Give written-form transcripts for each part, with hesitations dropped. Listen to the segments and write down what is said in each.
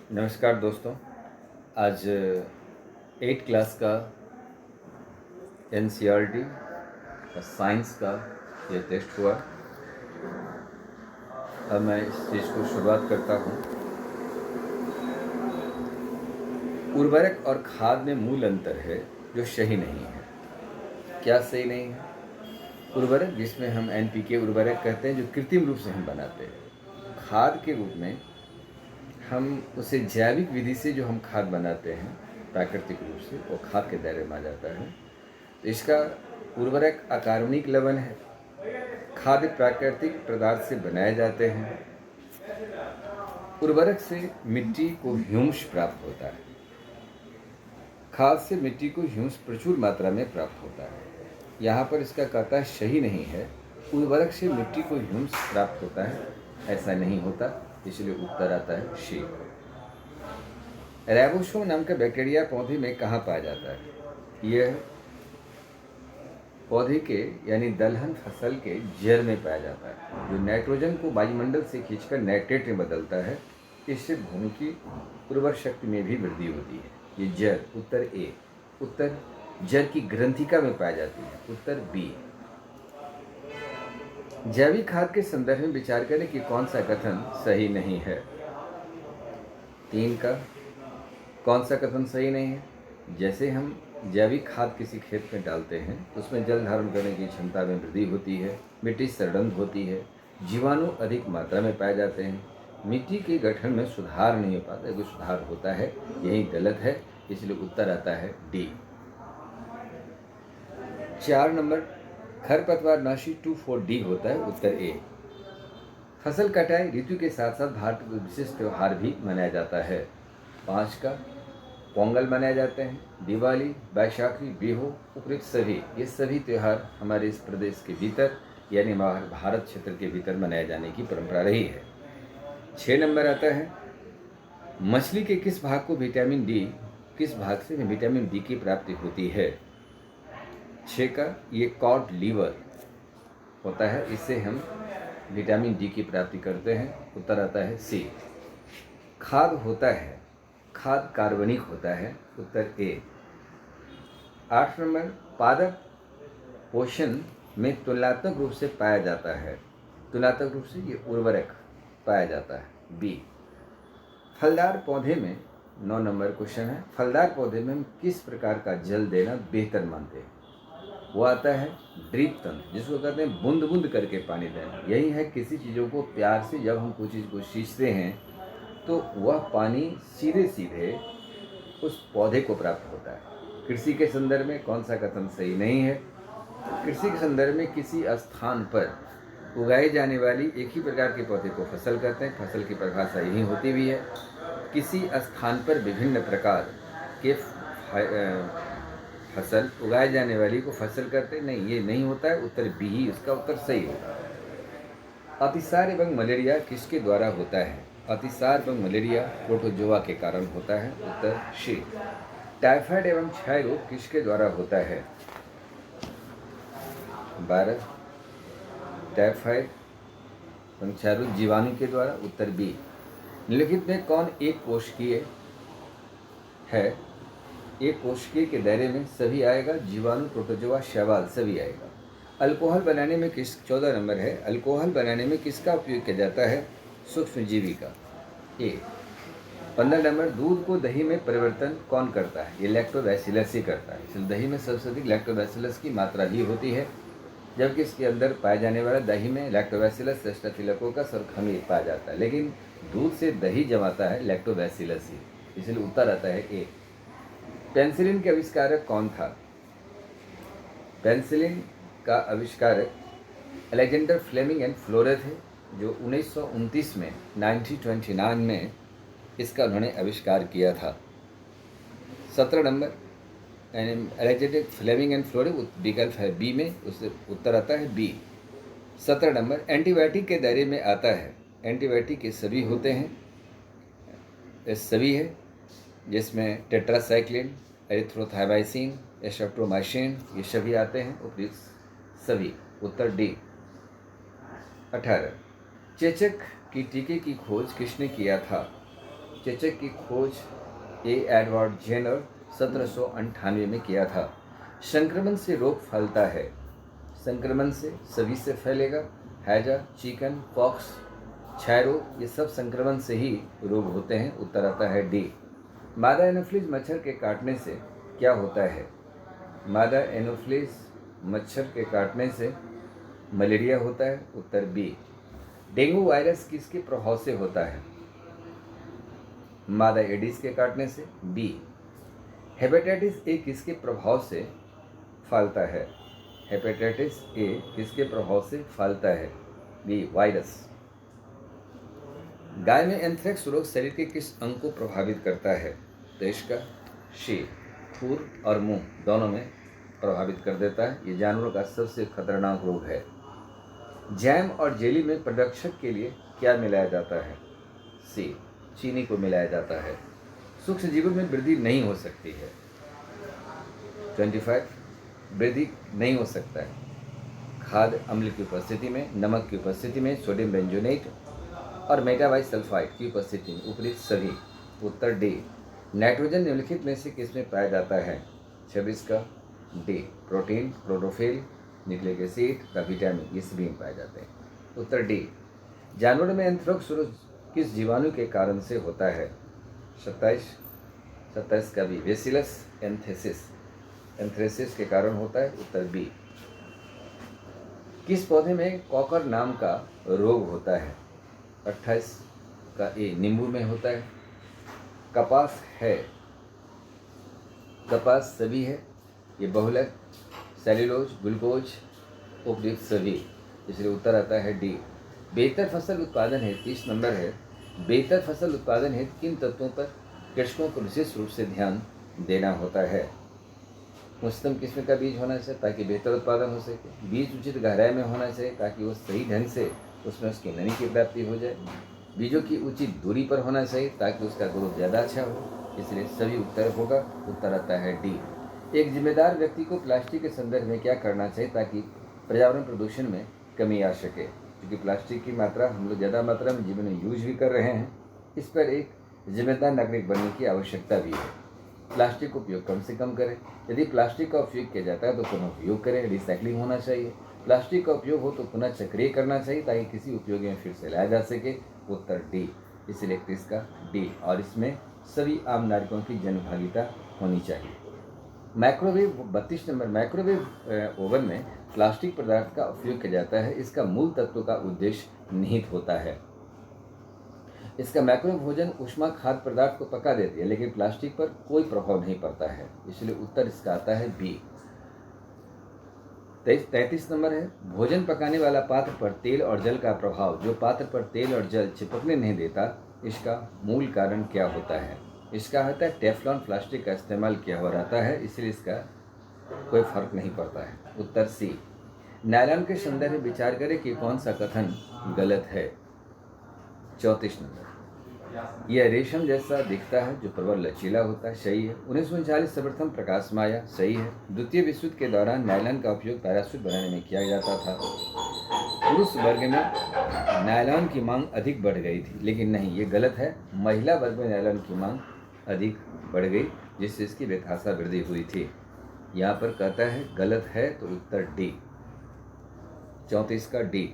नमस्कार दोस्तों। आज 8 क्लास का एनसीईआरटी का साइंस का ये टेस्ट हुआ। अब मैं इस चीज़ को शुरुआत करता हूँ। उर्वरक और खाद में मूल अंतर है जो सही नहीं है। क्या सही नहीं है? उर्वरक, जिसमें हम एनपीके उर्वरक कहते हैं, जो कृत्रिम रूप से हम बनाते हैं। खाद के रूप में हम उसे जैविक विधि से जो हम खाद बनाते हैं प्राकृतिक रूप से, वो खाद के दायरे में आ जाता है। तो इसका उर्वरक अकार्बनिक लवण है। खाद्य प्राकृतिक पदार्थ से बनाए जाते हैं। उर्वरक से मिट्टी को ह्यूमस प्राप्त होता है। खाद से मिट्टी को ह्यूमस प्रचुर मात्रा में प्राप्त होता है। यहाँ पर इसका कतः सही नहीं है। उर्वरक से मिट्टी को ह्यूमस प्राप्त होता है, ऐसा नहीं होता। इसलिए उत्तर आता है शी। राइबोसोम नाम का बैक्टीरिया पौधे में कहाँ पाया जाता है? यह पौधे के यानी दलहन फसल के जड़ में पाया जाता है, जो नाइट्रोजन को वायुमंडल से खींचकर नाइट्रेट में बदलता है। इससे भूमि की उर्वर शक्ति में भी वृद्धि होती है। ये जड़, उत्तर ए। उत्तर जड़ की ग्रंथिका में पाई जाती है, उत्तर बी। जैविक खाद के संदर्भ में विचार करें कि कौन सा कथन सही नहीं है। 3 का कौन सा कथन सही नहीं है? जैसे हम जैविक खाद किसी खेत में डालते हैं तो उसमें जल धारण करने की क्षमता में वृद्धि होती है, मिट्टी सरंध होती है, जीवाणु अधिक मात्रा में पाए जाते हैं, मिट्टी के गठन में सुधार नहीं हो पाता, कोई सुधार होता है, यही गलत है। इसलिए उत्तर आता है डी। 4 नंबर खरपतवारनाशी 2,4-D होता है, उत्तर ए। फसल कटाई ऋतु के साथ साथ भारत में विशिष्ट त्यौहार भी मनाया जाता है। 5 का पोंगल मनाए जाते हैं, दिवाली, बैसाखी, बिहू, उपरोक्त सभी, ये सभी त्यौहार हमारे इस प्रदेश के भीतर यानी भारत क्षेत्र के भीतर मनाए जाने की परंपरा रही है। 6 नंबर आता है मछली के किस भाग को विटामिन डी, किस भाग से विटामिन डी की प्राप्ति होती है? 6 का ये कॉड लीवर होता है, इससे हम विटामिन डी की प्राप्ति करते हैं। उत्तर आता है सी। खाद होता है, खाद कार्बनिक होता है, उत्तर ए। 8 नंबर पादप पोषण में तुलनात्मक रूप से पाया जाता है, तुलनात्मक रूप से ये उर्वरक पाया जाता है, बी। फलदार पौधे में 9 नंबर क्वेश्चन है, फलदार पौधे में हम किस प्रकार का जल देना बेहतर मानते हैं? वो आता है ड्रिप तंत्र, जिसको कहते हैं बूंद बूंद करके पानी देना। यही है, किसी चीज़ों को प्यार से जब हम कोई चीज़ को सींचते हैं तो वह पानी सीधे सीधे उस पौधे को प्राप्त होता है। कृषि के संदर्भ में कौन सा कथन सही नहीं है? कृषि के संदर्भ में किसी स्थान पर उगाई जाने वाली एक ही प्रकार के पौधे को फसल कहते हैं। फसल की परिभाषा यही होती भी है। किसी स्थान पर विभिन्न प्रकार के फसल उगाए जाने वाली को फसल करते नहीं, ये नहीं होता है। उत्तर बी ही इसका उत्तर सही होगा। अतिसार एवं मलेरिया किसके द्वारा होता है? अतिसार एवं मलेरिया प्रोटोजोआ के कारण होता है, उत्तर सी। टाइफाइड एवं क्षय रोग किसके द्वारा होता है? 12 टाइफाइड एवं क्षय रोग जीवाणु के द्वारा, उत्तर बी। निम्नलिखित में कौन एक कोशिकीय है? एक कोशिकीय के दायरे में सभी आएगा, जीवाणु, प्रोटोजोआ, शैवाल सभी आएगा। अल्कोहल बनाने में 14 नंबर है, अल्कोहल बनाने में किसका उपयोग किया जाता है? सूक्ष्मजीवी का, ए। 15 नंबर दूध को दही में परिवर्तन कौन करता है? ये लैक्टोबैसिलस ही करता है। इसलिए दही में सबसे अधिक लैक्टोबैसिलस की मात्रा भी होती है, जबकि इसके अंदर पाए जाने वाला दही में लैक्टोबैसिलस, स्टेफिलोकोकस और खमीर पाया जाता है, लेकिन दूध से दही जमाता है लैक्टोबैसिलस ही। इसलिए उत्तर आता है ए। पेंसिलिन के आविष्कारक कौन था? पेंसिलिन का आविष्कारक अलेक्जेंडर फ्लेमिंग एंड फ्लोरे थे, जो 1929 में 1929 में इसका उन्होंने आविष्कार किया था। 17 नंबर अलेक्जेंडर फ्लेमिंग एंड फ्लोरे, विकल्प है बी में, उससे उत्तर आता है बी। 17 नंबर एंटीबायोटिक के दायरे में आता है। एंटीबायोटिक के सभी होते हैं, सभी है, जिसमें टेट्रासाइक्लिन, एरिथ्रोथायमाइसिन, एस्ट्रेप्टोमाइसिन, ये सभी आते हैं, उपयुक्त सभी, उत्तर डी। 18 चेचक की टीके की खोज किसने किया था? चेचक की खोज एडवर्ड जेनर 1798 में किया था। संक्रमण से रोग फैलता है। संक्रमण से सभी से फैलेगा। हैजा, चिकन पॉक्स, क्षय रोग, ये सब संक्रमण से ही रोग होते हैं। उत्तर आता है डी। मादा एनोफ्लिस मच्छर के काटने से क्या होता है? मादा एनोफ्लिस मच्छर के काटने से मलेरिया होता है। उत्तर बी। डेंगू वायरस किसके प्रभाव से होता है? मादा एडिस के काटने से। बी। हेपेटाइटिस ए किसके प्रभाव से फैलता है? हेपेटाइटिस ए किसके प्रभाव से फैलता है? बी। वायरस। गाय में एंथ्रेक्स रोग शरीर के किस अंग को प्रभावित करता है? तो इसका शी, खुर और मुंह दोनों में प्रभावित कर देता है। ये जानवरों का सबसे खतरनाक रोग है। जैम और जेली में प्रदक्षक के लिए क्या मिलाया जाता है? सी। चीनी को मिलाया जाता है। सूक्ष्म जीवों में वृद्धि नहीं हो सकती है। 25 वृद्धि नहीं हो सकता है खाद्य अम्ल की उपस्थिति में, नमक की उपस्थिति में, सोडियम बेंजोनेट और मेटाबाइसल्फाइड की उपस्थिति में, उपयुक्त सभी। उत्तर डी। नाइट्रोजन निम्नलिखित में से किसमें पाया जाता है? 26 का D. Protein, chlorophyll, nucleic acid का विटामिन, ये सभी में पाए जाते हैं। उत्तर डी। जानवरों में एंथ्रेक्स रोग किस जीवाणु के कारण से होता है? 27 का भी बेसिलस एंथ्रेसिस के कारण होता है। उत्तर बी। किस पौधे में कॉकर नाम का रोग होता है? 28 का ए। नींबू में होता है। कपास है, कपास सभी है, ये बहुलक, सेल्यूलोज, ग्लूकोज, उपयुक्त सभी, इसलिए उत्तर आता है डी। बेहतर फसल उत्पादन है 30 नंबर है। बेहतर फसल उत्पादन है किन तत्वों पर कृषकों को विशेष रूप से ध्यान देना होता है? उच्चतम किस्म का बीज होना चाहिए ताकि बेहतर उत्पादन हो सके। बीज उचित गहराई में होना चाहिए ताकि वो सही ढंग से उसमें उसकी नमी की प्राप्ति हो जाए। बीजों की उचित दूरी पर होना चाहिए ताकि उसका ग्रोथ ज़्यादा अच्छा हो। इसलिए सभी उत्तर होगा। उत्तर आता है डी। एक जिम्मेदार व्यक्ति को प्लास्टिक के संदर्भ में क्या करना चाहिए ताकि पर्यावरण प्रदूषण में कमी आ सके? क्योंकि प्लास्टिक की मात्रा हम लोग ज़्यादा मात्रा में जीवन में यूज भी कर रहे हैं, इस पर एक जिम्मेदार नागरिक बनने की आवश्यकता भी है। प्लास्टिक का उपयोग कम से कम करें। यदि प्लास्टिक का उपयोग किया जाता है तो पुनः उपयोग करें, रिसाइकलिंग होना चाहिए। प्लास्टिक का उपयोग हो तो पुनः चक्रीय करना चाहिए ताकि किसी उपयोगी में फिर से लाया जा सके। उत्तर डी। इसलिए इसका डी, और इसमें सभी आम नागरिकों की जनभागिता होनी चाहिए। Microwave 32 number. माइक्रोवेव ओवन में प्लास्टिक पदार्थ का उपयोग किया जाता है। इसका मूल तत्व का उद्देश्य निहित होता है। इसका माइक्रोवेव भोजन ऊष्मा खाद्य पदार्थ को पका देती है, लेकिन प्लास्टिक पर कोई प्रभाव नहीं पड़ता है। इसलिए उत्तर इसका आता है बी। 33 नंबर है। भोजन पकाने वाला पात्र पर तेल और जल का प्रभाव जो पात्र पर तेल और जल चिपकने नहीं देता, इसका मूल कारण क्या होता है? इसका होता है टेफ्लॉन प्लास्टिक का इस्तेमाल किया हुआ रहता है, इसलिए इसका कोई फर्क नहीं पड़ता है। उत्तर सी। नायलॉन के संदर्भ में विचार करें कि कौन सा कथन गलत है? 34 नंबर। यह रेशम जैसा दिखता है जो प्रबल लचीला होता है, सही है। 1939 सर्वप्रथम प्रकाश में आया, सही है। द्वितीय विश्व युद्ध के दौरान नायलॉन का उपयोग पैराशूट बनाने में किया जाता था। पुरुष वर्ग में नायलॉन की मांग अधिक बढ़ गई थी, लेकिन नहीं, ये गलत है। महिला वर्ग में नायलॉन की मांग अधिक बढ़ गई, जिससे इसकी बेतहाशा वृद्धि हुई थी। यहाँ पर कहता है गलत है, तो उत्तर डी। 34 का डी।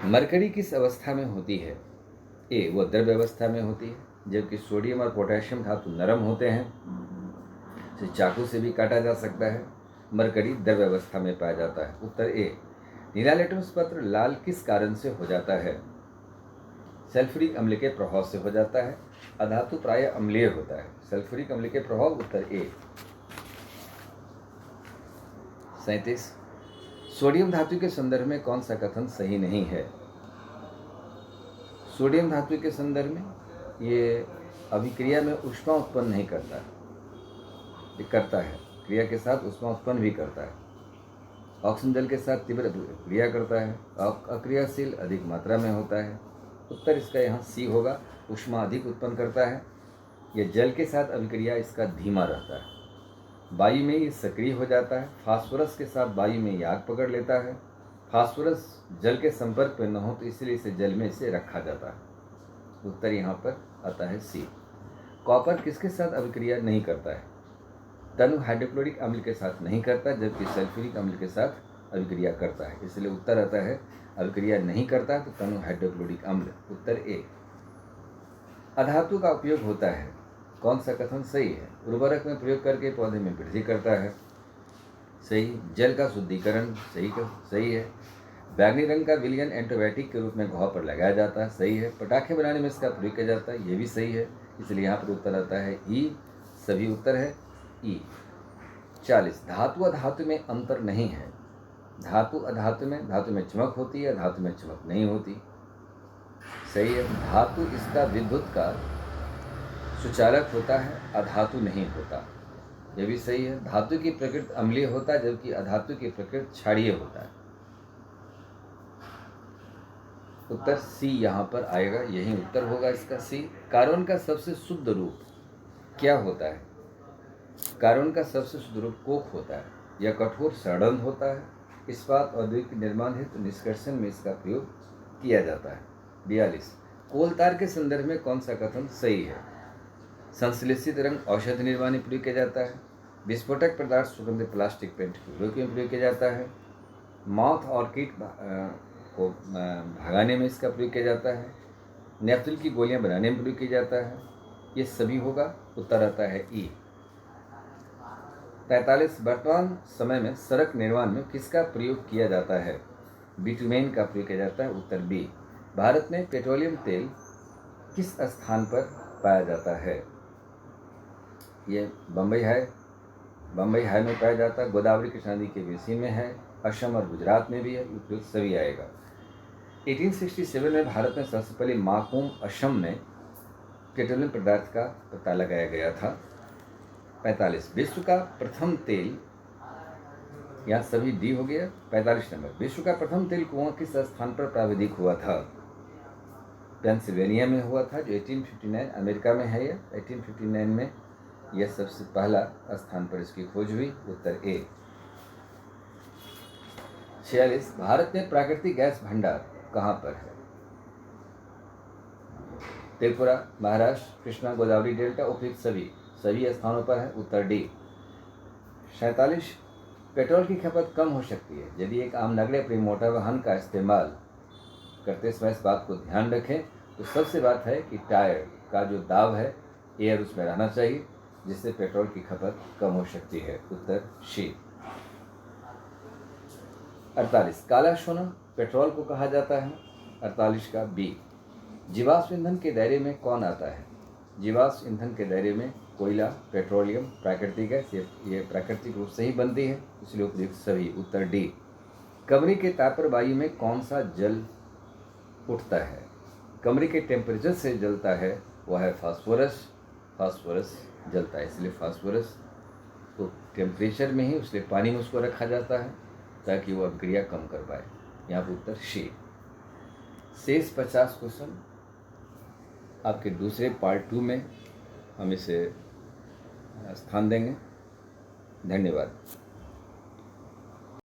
मरकरी किस अवस्था में होती है? ए, वो द्रव्य अवस्था में होती है, जबकि सोडियम और पोटेशियम धातु नरम होते हैं, इसे चाकू से भी काटा जा सकता है। मरकरी द्रव्य अवस्था में पाया जाता है। उत्तर ए। नीला लेटमस पत्र लाल किस कारण से हो जाता है? सल्फ्यूरिक अम्ल के प्रभाव से हो जाता है। अधातु प्रायः अम्लीय होता है। सल्फ्यूरिक अम्ल के प्रभाव। उत्तर ए। 37। सोडियम धातु के संदर्भ में कौन सा कथन सही नहीं है? सोडियम धातु के संदर्भ में ये अभिक्रिया में ऊष्मा उत्पन्न नहीं करता, ये करता है, क्रिया के साथ ऊष्मा उत्पन्न भी करता है। ऑक्सीजन जल के साथ तीव्र क्रिया करता है, अक्रियाशील अधिक मात्रा में होता है। उत्तर इसका यहाँ सी होगा, ऊष्मा अधिक उत्पन्न करता है। यह जल के साथ अभिक्रिया इसका धीमा रहता है। वायु में ये सक्रिय हो जाता है। फास्फोरस के साथ वायु में ये आग पकड़ लेता है। फास्फोरस जल के संपर्क में न हो तो इसलिए इसे जल में इसे रखा जाता है। उत्तर यहाँ पर आता है सी। कॉपर किसके साथ अभिक्रिया नहीं करता है? तनु हाइड्रोक्लोरिक अम्ल के साथ नहीं करता, जबकि सल्फ्यूरिक अम्ल के साथ अभिक्रिया करता है। इसलिए उत्तर आता है अभिक्रिया नहीं करता तो तनु हाइड्रोक्लोरिक अम्ल, उत्तर ए। अधातु का उपयोग होता है, कौन सा कथन सही है? उर्वरक में प्रयोग करके पौधे में वृद्धि करता है, सही। जल का शुद्धिकरण, सही है। बैंगनी रंग का विलियन एंटीबायोटिक के रूप में घाव पर लगाया जाता है, सही है। पटाखे बनाने में इसका प्रयोग किया जाता है, ये भी सही है। इसलिए यहाँ पर उत्तर आता है ई, सभी उत्तर है ई। 40, धातु अधातु में अंतर नहीं है। धातु अधातु में चमक होती है, धातु में चमक नहीं होती, सही है। धातु इसका विद्युत का सुचालक होता है, अधातु नहीं होता, यह भी सही है। धातु की प्रकृति अम्लीय होता है, जबकि अधातु की प्रकृति क्षारीय होता है, उत्तर सी यहाँ पर आएगा, यही उत्तर होगा इसका सी। कार्बन का सबसे शुद्ध रूप क्या होता है? कार्बन का सबसे शुद्ध रूप कोक होता है। यह कठोर सड़न होता है। इस्पात औद्योगिक निर्माण हेतु निष्कर्षण में इसका प्रयोग किया जाता है। 42, कोल तार के संदर्भ में कौन सा कथन सही है? संश्लेषित रंग औषधि निर्माण में प्रयोग किया जाता है। विस्फोटक पदार्थ सुगंधित प्लास्टिक पेंट के उपयोग में प्रयोग किया जाता है। मॉथ और कीट को भगाने में इसका प्रयोग किया जाता है। नेफ्थल की गोलियां बनाने में प्रयोग किया जाता है, ये सभी होगा, उत्तर आता है ई। 43, वर्तमान समय में सड़क निर्माण में किसका प्रयोग किया जाता है? बिटुमेन का प्रयोग किया जाता है, उत्तर बी। भारत में पेट्रोलियम तेल किस स्थान पर पाया जाता है? ये बम्बई हाई में पाया जाता है, गोदावरी कृष्णा नदी के बेसिन में है, असम और गुजरात में भी है, उपयोग सभी आएगा। 1867 में भारत में सबसे पहले माकूम असम में पेट्रोलियम पदार्थ का पता लगाया गया था। 45, विश्व का प्रथम तेल, यहाँ सभी डी हो गया। 45 नंबर, विश्व का प्रथम तेल कुआं किस स्थान पर प्राविधिक हुआ था? पेंसिल्वेनिया में हुआ था, जो 1859 अमेरिका में है। यह 1859 में यह सबसे पहला स्थान पर इसकी खोज हुई, उत्तर ए। 46, भारत में प्राकृतिक गैस भंडार कहाँ पर है? त्रिपुरा, महाराष्ट्र, कृष्णा गोदावरी डेल्टा, उपयुक्त सभी स्थानों पर है, उत्तर डी। 47, पेट्रोल की खपत कम हो सकती है यदि एक आम नागरिक अपने मोटर वाहन का इस्तेमाल करते समय इस बात को ध्यान रखें तो सबसे बात है कि टायर का जो दाब है एयर उसमें रहना चाहिए, जिससे पेट्रोल की खपत कम हो सकती है, उत्तर सी। 48, काला सोना पेट्रोल को कहा जाता है, 48 का बी। जीवाश्म ईंधन के दायरे में कौन आता है? जीवाश्म ईंधन के दायरे में कोयला, पेट्रोलियम, प्राकृतिक गैस, ये प्राकृतिक रूप से ही बनती है, इसलिए उपयुक्त सभी, उत्तर डी। कमरे के ताप पर वायु में कौन सा जल उठता है? कमरे के टेम्परेचर से जलता है, वह है फास्फोरस जलता है, इसलिए फास्फोरस तो टेम्परेचर में ही, इसलिए पानी में उसको रखा जाता है ताकि वो अभिक्रिया कम कर पाए, यहाँ पर उत्तर सी। शेष 50 क्वेश्चन आपके दूसरे पार्ट 2 में हम इसे स्थान देंगे। धन्यवाद।